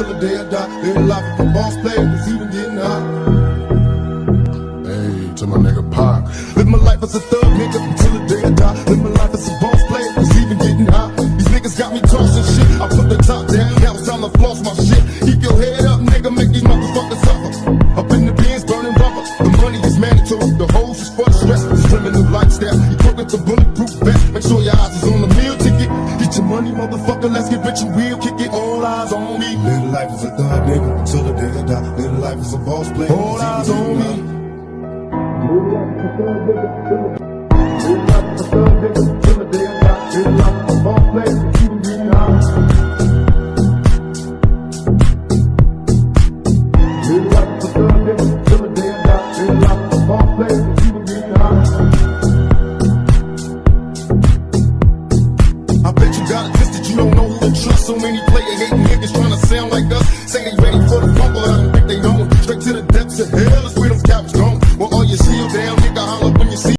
till the day I die. Live a life of a boss player, it's even getting hot. Hey, to my nigga Pac. Live my life as a thug nigga until the day I die. Live my life as a boss player, it's even getting hot. These niggas got me tossing shit. I put the top down, now it's time to floss my shit. Keep your head up, nigga, make these motherfuckers suffer. Up in the bins, burning rubber. The money is mandatory, the hoes is for the stress. It's criminal lifestyle, you put with the bulletproof vest. Make sure your eyes is on the meal ticket. Get your money, motherfucker, let's get rich and real. Kick it, all eyes on me. Live life as a thug nigga until the day I die. Live life as a boss player, all eyes on me. Live life as a thug nigga till the day I die. Live life as a boss player, even getting high. Live life as a thug nigga till the day I die. Live life as a boss player, even getting high. I bet you got it twisted, you don't know who to trust. So many player hating niggas trying to sound like us. Say they ready for the fumble.